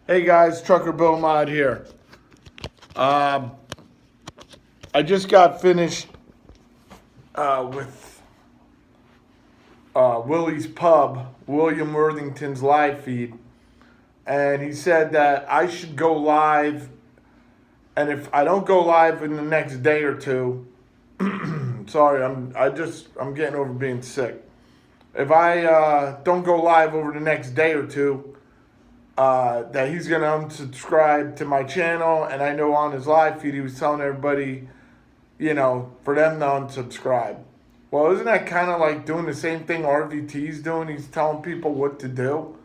Hey guys, Trucker Bill Mod here. I just got finished with Willie's Pub, William Worthington's live feed, and he said that I should go live, and if I don't go live in the next day or two, sorry, I'm getting over being sick. If I don't go live over the next day or two, that he's going to unsubscribe to my channel. And I know on his live feed he was telling everybody, for them to unsubscribe. Well, isn't that kind of like doing the same thing RVT's doing? He's telling people what to do.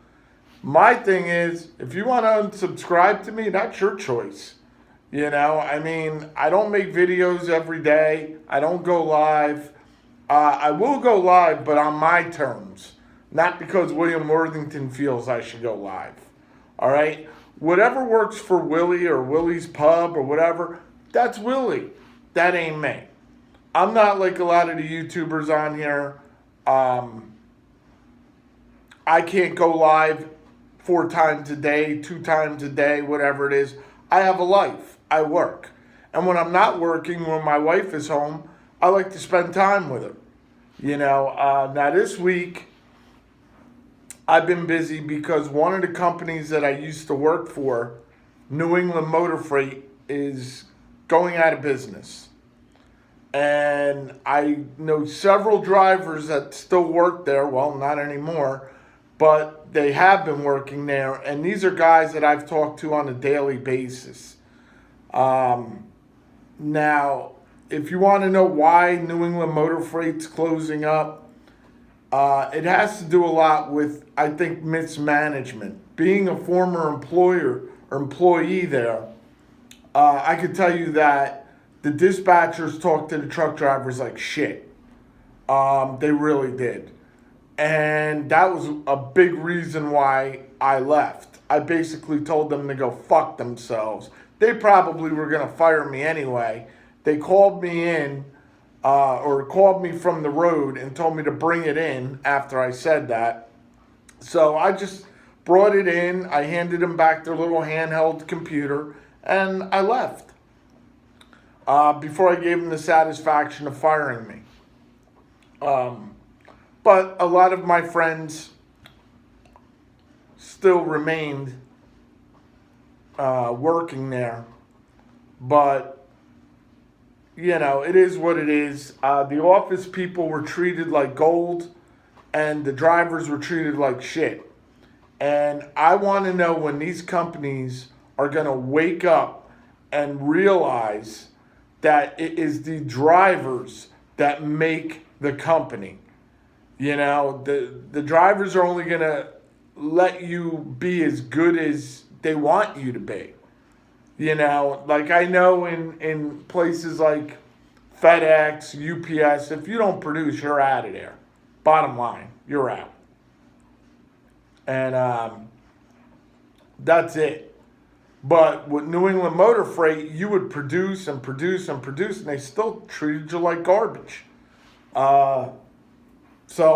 My thing is, if you want to unsubscribe to me, that's your choice. I don't make videos every day. I don't go live. I will go live, but on my terms. Not because William Worthington feels I should go live. All right? Whatever works for Willie or Willie's Pub or whatever, that's Willie. That ain't me. I'm not like a lot of the YouTubers on here. I can't go live 4 times a day, 2 times a day, whatever it is. I have a life. I work. And when I'm not working, when my wife is home, I like to spend time with her. Now this week, I've been busy because one of the companies that I used to work for, New England Motor Freight, is going out of business. And I know several drivers that still work there. Well, not anymore, but they have been working there. And these are guys that I've talked to on a daily basis. Now, if you want to know why New England Motor Freight's closing up, it has to do a lot with, I think, mismanagement. Being a former employer or employee there, I could tell you that the dispatchers talked to the truck drivers like shit. They really did. And that was a big reason why I left. I basically told them to go fuck themselves. They probably were going to fire me anyway. They called me in, or called me from the road and told me to bring it in after I said that. So I just brought it in. I handed them back their little handheld computer, and I left. Before I gave them the satisfaction of firing me. But a lot of my friends still remained working there. But, it is what it is. The office people were treated like gold, and the drivers were treated like shit. And I want to know when these companies are going to wake up and realize that it is the drivers that make the company. The drivers are only going to let you be as good as they want you to be. Like I know in places like FedEx, UPS, if you don't produce, you're out of there. Bottom line, you're out. And that's it. But with New England Motor Freight, you would produce and produce and produce, and they still treated you like garbage. So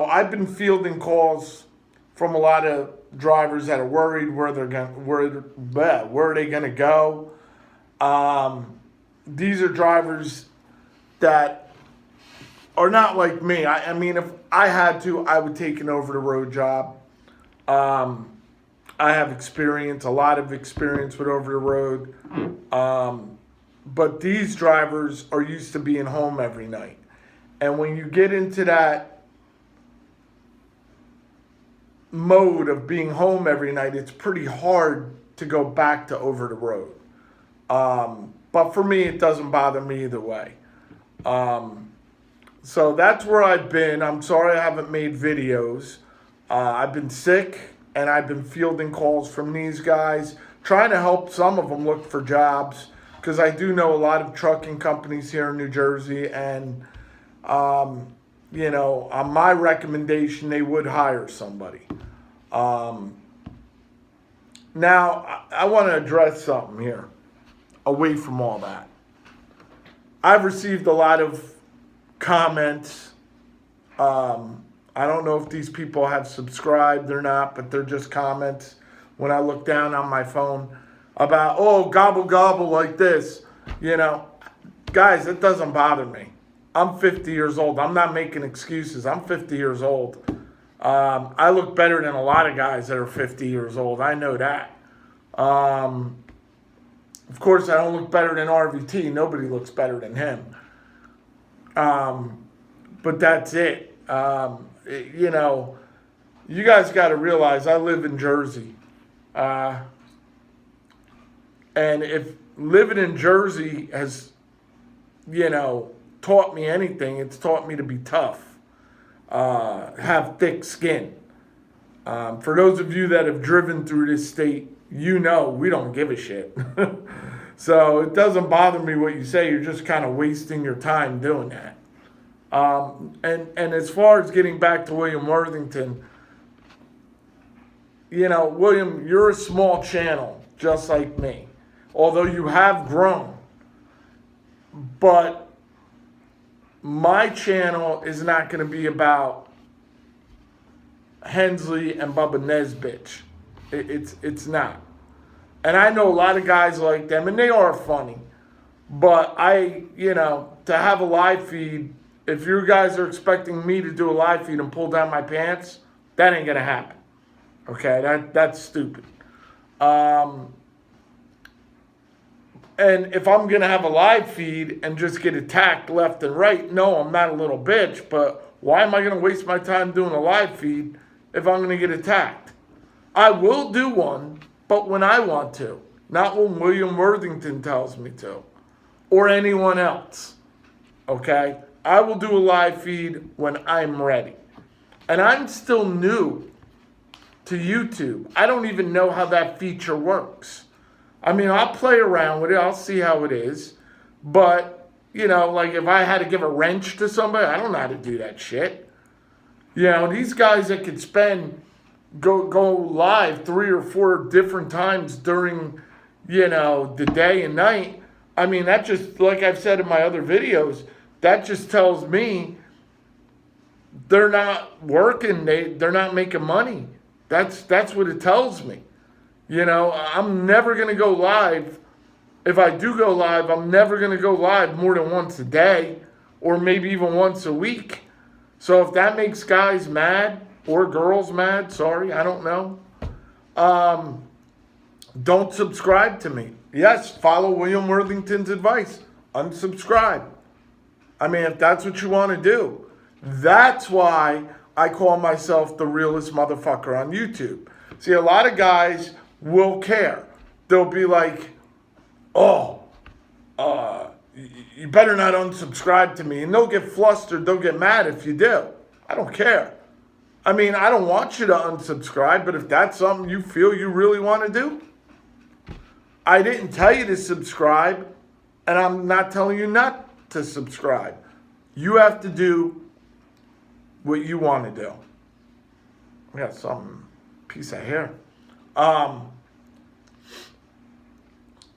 I've been fielding calls from a lot of drivers that are worried where are they going to go. These are drivers that are not like me. I mean, if I had to, I would take an over-the-road job. I have experience, a lot of experience with over-the-road. But these drivers are used to being home every night. And when you get into that mode of being home every night, it's pretty hard to go back to over the road. But for me, it doesn't bother me either way. So that's where I've been. I'm sorry I haven't made videos. I've been sick, and I've been fielding calls from these guys, trying to help some of them look for jobs, because I do know a lot of trucking companies here in New Jersey, and on my recommendation, they would hire somebody. Now, I want to address something here, away from all that. I've received a lot of comments. I don't know if these people have subscribed or not, but they're just comments. when I look down on my phone about, oh, gobble gobble like this. You know, guys, it doesn't bother me. I'm 50 years old. I'm not making excuses. I'm 50 years old. I look better than a lot of guys that are 50 years old. I know that. Of course, I don't look better than RVT. Nobody looks better than him. But that's it. You know, you guys got to realize I live in Jersey. And if living in Jersey has, you know, taught me anything, it's taught me to be tough, have thick skin. For those of you that have driven through this state, you know we don't give a shit. So it doesn't bother me what you say. You're just kind of wasting your time doing that. And as far as getting back to William Worthington, you know, William, you're a small channel, just like me. Although you have grown. But my channel is not going to be about Hensley and Bubba Nesbitt. It's not. And I know a lot of guys like them, and they are funny. But you know, to have a live feed, if you guys are expecting me to do a live feed and pull down my pants, that ain't going to happen. Okay, that's stupid. And if I'm going to have a live feed and just get attacked left and right, no, I'm not a little bitch, but why am I going to waste my time doing a live feed if I'm going to get attacked? I will do one, but when I want to, not when William Worthington tells me to, or anyone else, okay? I will do a live feed when I'm ready. And I'm still new to YouTube. I don't even know how that feature works. I mean, I'll play around with it. I'll see how it is. But, you know, like if I had to give a wrench to somebody, I don't know how to do that shit. You know, these guys that could go live 3 or 4 different times during, you know, the day and night. I mean, that just, like I've said in my other videos, that just tells me they're not working. They're not making money. That's what it tells me. You know, I'm never going to go live. If I do go live, I'm never going to go live more than once a day or maybe even once a week. So if that makes guys mad or girls mad, sorry, I don't know. Don't subscribe to me. Yes, follow William Worthington's advice. Unsubscribe. I mean, if that's what you want to do. That's why I call myself the realest motherfucker on YouTube. See, a lot of guys will care. They'll be like, oh, you better not unsubscribe to me. And they'll get flustered. They'll get mad if you do. I don't care. I mean, I don't want you to unsubscribe, but if that's something you feel you really want to do, I didn't tell you to subscribe, and I'm not telling you not to subscribe. You have to do what you want to do. I got some piece of hair.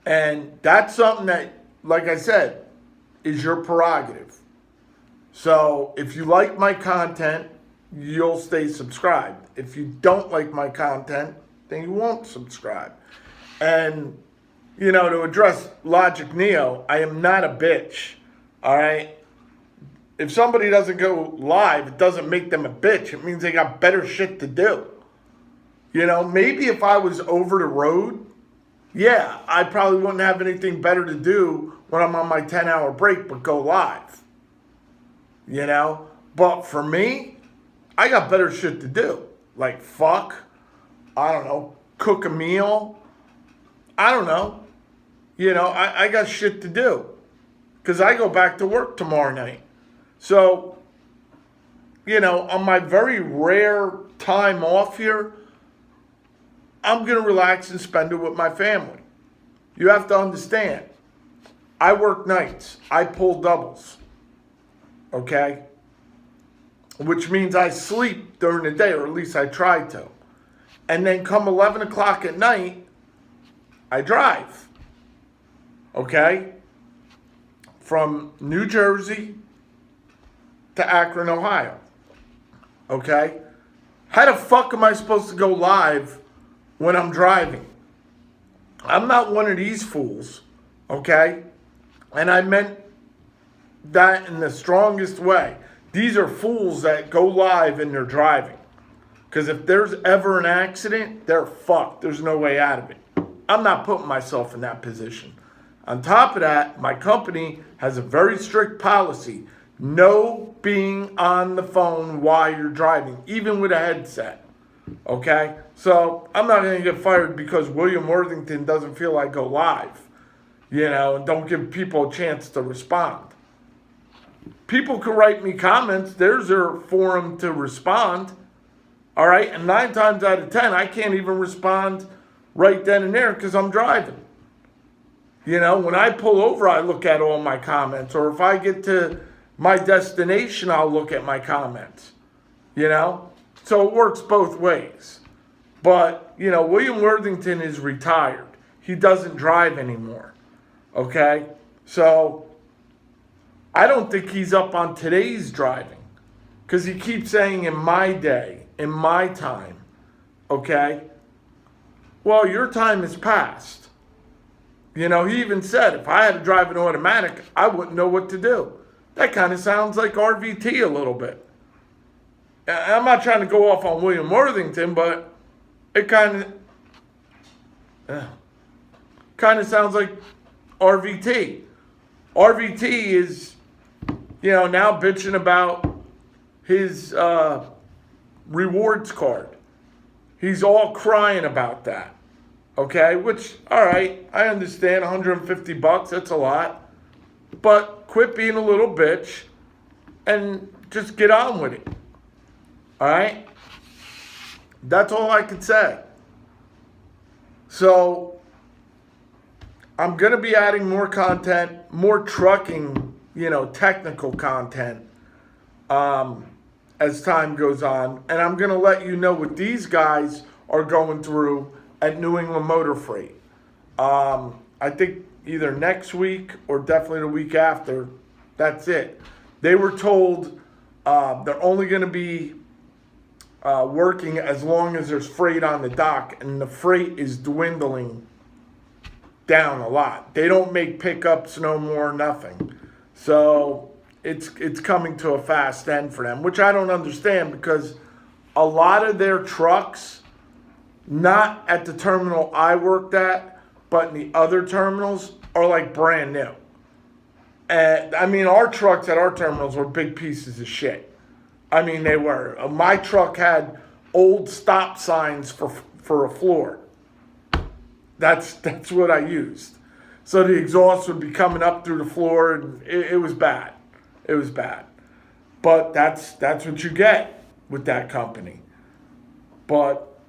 And that's something that, like I said, is your prerogative. So if you like my content, you'll stay subscribed. If you don't like my content, then you won't subscribe. And, you know, to address Logic Neo, I am not a bitch, all right? If somebody doesn't go live, it doesn't make them a bitch. It means they got better shit to do. You know, maybe if I was over the road, yeah, I probably wouldn't have anything better to do when I'm on my 10-hour break but go live. You know? But for me, I got better shit to do. Like fuck, I don't know, cook a meal. I don't know. You know, I got shit to do. Because I go back to work tomorrow night. So, you know, on my very rare time off here, I'm going to relax and spend it with my family. You have to understand, I work nights. I pull doubles. Okay? Which means I sleep during the day, or at least I try to. And then come 11 o'clock at night, I drive. Okay? From New Jersey to Akron, Ohio. Okay? How the fuck am I supposed to go live when I'm driving. I'm not one of these fools, okay? And I meant that in the strongest way. These are fools that go live and they're driving. Because if there's ever an accident, they're fucked. There's no way out of it. I'm not putting myself in that position. On top of that, my company has a very strict policy. No being on the phone while you're driving, even with a headset. Okay? So I'm not going to get fired because William Worthington doesn't feel I go live. And don't give people a chance to respond. People can write me comments. There's their forum to respond. All right? And 9 times out of 10, I can't even respond right then and there because I'm driving. When I pull over, I look at all my comments. Or if I get to my destination, I'll look at my comments. So it works both ways. But, William Worthington is retired. He doesn't drive anymore. Okay? So I don't think he's up on today's driving. Because he keeps saying in my day, in my time. Okay? Well, your time is past. He even said, if I had to drive an automatic, I wouldn't know what to do. That kind of sounds like RVT a little bit. I'm not trying to go off on William Worthington, but it kind of sounds like RVT. RVT is, now bitching about his rewards card. He's all crying about that. Okay, which, all right, I understand, $150, that's a lot. But quit being a little bitch and just get on with it. All right? That's all I can say. So, I'm going to be adding more content, more trucking, technical content as time goes on. And I'm going to let you know what these guys are going through at New England Motor Freight. I think either next week or definitely the week after. That's it. They were told they're only going to be working as long as there's freight on the dock, and the freight is dwindling down a lot. They don't make pickups no more, nothing. So it's coming to a fast end for them, which I don't understand because a lot of their trucks, not at the terminal I worked at, but in the other terminals, are like brand new. And our trucks at our terminals were big pieces of shit. They were. My truck had old stop signs for a floor. That's what I used. So the exhaust would be coming up through the floor, and it was bad. It was bad. But that's what you get with that company. But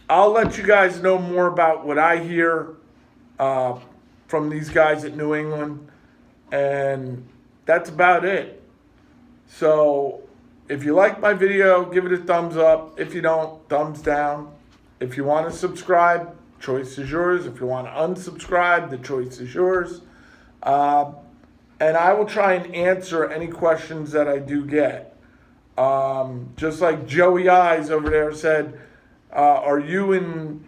I'll let you guys know more about what I hear from these guys at New England. And that's about it. So if you like my video, give it a thumbs up. If you don't, thumbs down. If you want to subscribe, choice is yours. If you want to unsubscribe, the choice is yours. And I will try and answer any questions that I do get. Just like Joey Eyes over there said, are you in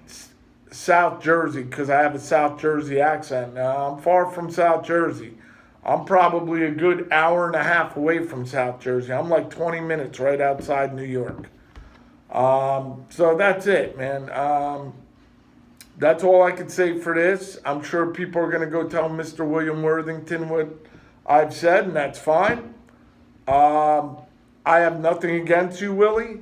South Jersey? Because I have a South Jersey accent. No, I'm far from South Jersey. I'm probably a good hour and a half away from South Jersey. I'm like 20 minutes right outside New York. So that's it, man. That's all I can say for this. I'm sure people are going to go tell Mr. William Worthington what I've said, and that's fine. I have nothing against you, Willie.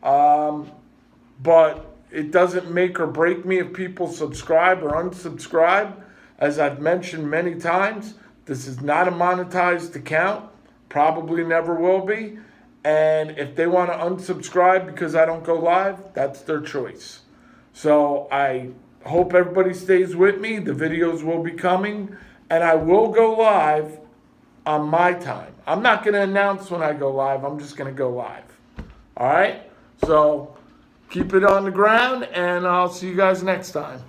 But it doesn't make or break me if people subscribe or unsubscribe. As I've mentioned many times, this is not a monetized account. Probably never will be. And if they want to unsubscribe because I don't go live, that's their choice. So I hope everybody stays with me. The videos will be coming. And I will go live on my time. I'm not going to announce when I go live. I'm just going to go live. All right? So keep it on the ground, and I'll see you guys next time.